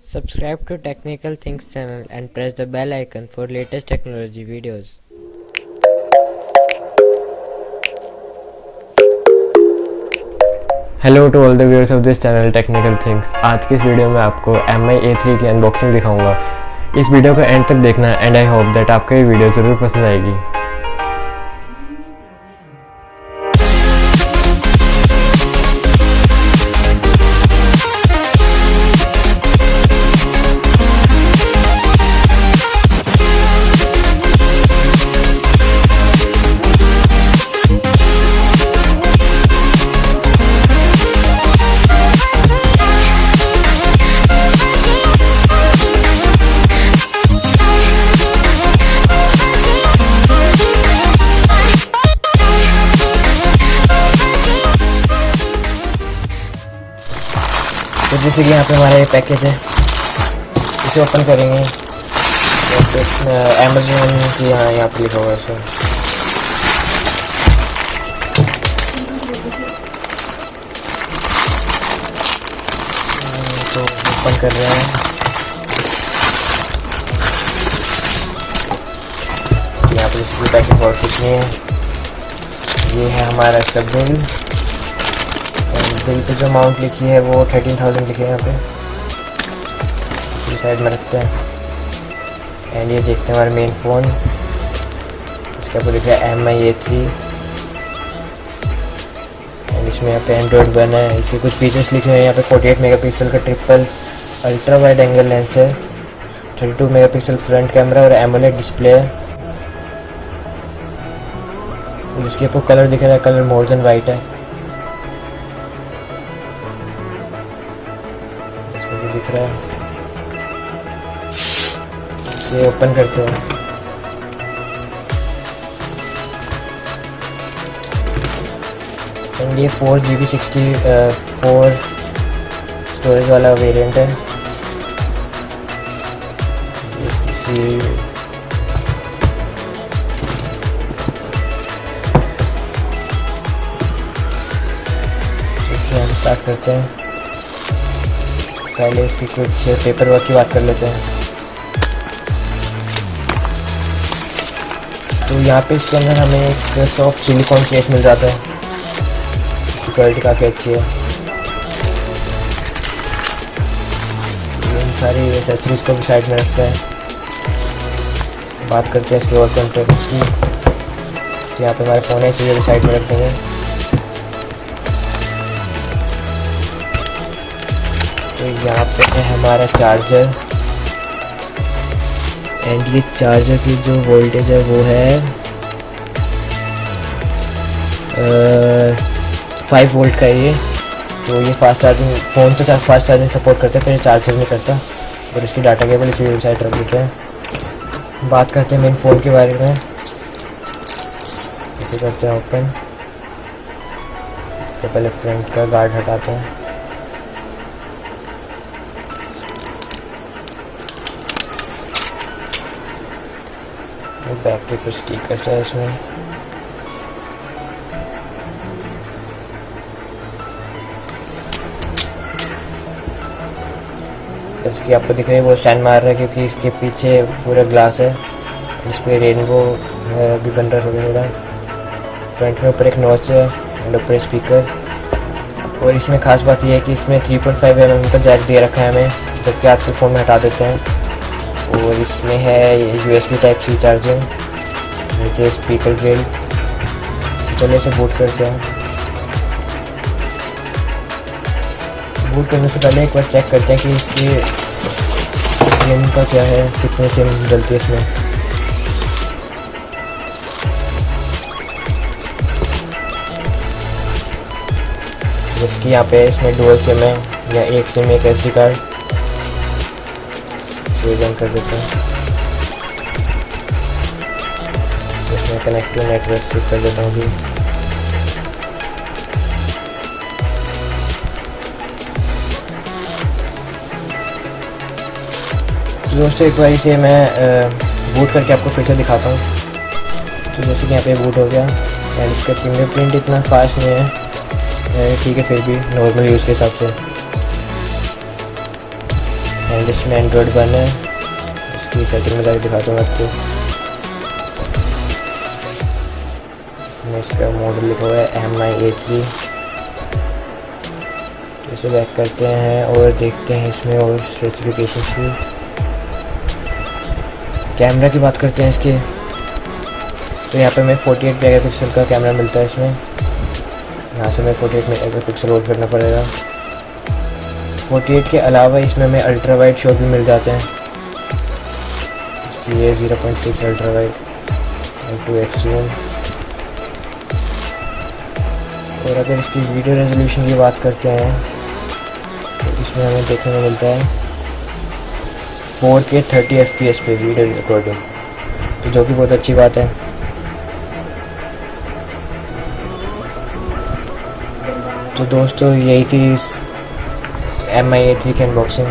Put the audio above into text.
Subscribe to Technical Things channel and press the bell icon for latest technology videos. Hello to all the viewers of this channel technical things. आज की इस video में आपको MI A3 की unboxing दिखाऊंगा। इस video को and तक देखना एंड आई होप दैट आपको ये वीडियो ज़रूर पसंद आएगी। तो जैसे कि यहाँ पे हमारा ये पैकेज है, इसे ओपन करेंगे तो अमेज़न की यहाँ पे लिखा हुआ है इसे। तो ओपन कर रहे हैं। यहाँ पे इसकी पैकेज बहुत कुछ नहीं है। ये है हमारा सब बिल। बिल पे जो अमाउंट लिखी है वो 13,000 लिखी है यहाँ पे। इसी साइड में रखते हैं एंड ये देखते हैं हमारा मेन फ़ोन। इसके ऊपर लिखा है MI A3 एंड इसमें यहाँ पे एंड्रॉयड वन है। इसके कुछ फीचर्स लिखे हुए हैं यहाँ पे। 48 मेगापिक्सल का triple ultra wide angle lens है, 32 मेगापिक्सल फ्रंट कैमरा और एमोलेड डिस्प्ले है, जिसके ऊपर कलर दिख रहा है, कलर मोर देन वाइट है। भी दिख रहा है। इसे ओपन करते हैं। एंड ये 4GB 64 स्टोरेज वाला वेरिएंट है। इसके हम स्टार्ट करते हैं। पहले इसकी कुछ पेपर वर्क की बात कर लेते हैं। तो यहाँ पे इसके अंदर हमें एक सॉफ्ट सिलिकॉन केस मिल जाता है। इसकी क्वालिटी काफ़ी अच्छी है। इन सारी एसेसरीज को भी साइड में रखते हैं। बात करते हैं इसके और कंटेंट्स की। तो यहाँ पे हमारे फ़ोन है, इसे भी साइड में रख देंगे। तो यहाँ पे है हमारा चार्जर एंड ये चार्जर की जो वोल्टेज है वो है 5 वोल्ट का ये। तो ये फास्ट चार्जिंग, फ़ोन तो फास्ट चार्जिंग सपोर्ट करते हैं पर ये चार्जर नहीं करता। और इसकी डाटा केबल इसी वेबसाइट रख देते हैं। बात करते हैं मेन फ़ोन के बारे में। इसे करते हैं ओपन। इसके पहले फ्रंट का गार्ड हटाते हैं। बैक के कुछ स्टिकर्स है इसमें। इसकी आपको दिख रही है वो शाइन मार रहा है क्योंकि इसके पीछे पूरा ग्लास है। इस पर रेनबो भी बन रहा है थोड़ा। फ्रंट में ऊपर एक नॉच है एंड ऊपर स्पीकर। और इसमें खास बात यह है कि इसमें 3.5 mm का जैक दे रखा है हमें, जबकि आजकल फ़ोन में हटा देते हैं। और इसमें है USB Type-C चार्जिंग, नीचे स्पीकर ग्रिल। चलिए इसे बूट करते हैं। बूट करने से पहले एक बार चेक करते हैं कि इसकी सिम का क्या है, कितने सिम डलती है इसमें। जिसकी यहाँ पे इसमें डुअल सिम है या एक सिम एक SD कार्ड। बंद कर देते हैं। इसमें कनेक्टिव नेटवर्क सेट कर देता हूँ भी। दोस्तों एक बार इसे मैं बूट करके आपको फिर से दिखाता हूँ। तो जैसे कि यहाँ पे बूट हो गया एंड इसका फिंगरप्रिंट इतना फास्ट नहीं है, ठीक है, फिर भी नॉर्मल यूज़ के हिसाब से। एंड इसमें एंड्रॉयड 1 है। इसकी सेटिंग में जाकर दिखाता हूँ आपको। इसमें इसका मॉडल लिखा हुआ है MI-A3। इसे बैक करते हैं और देखते हैं इसमें और स्पेसिफिकेशंस भी। कैमरा की बात करते हैं इसके, तो यहाँ पे हमें 48 मेगापिक्सल का कैमरा मिलता है इसमें। यहाँ से हमें 48 मेगापिक्सल लोड करना पड़ेगा। 48 के अलावा इसमें हमें अल्ट्रा वाइड शॉट भी मिल जाते हैं। इसकी ये 0.6 अल्ट्रा वाइड और 2x जूम। और अगर इसकी वीडियो रेजोल्यूशन की बात करते हैं तो इसमें हमें देखने को मिलता है 4K 30 FPS पे वीडियो रिकॉर्डिंग, तो जो कि बहुत अच्छी बात है। तो दोस्तों यही थी इस MI-A3 की अनबॉक्सिंग।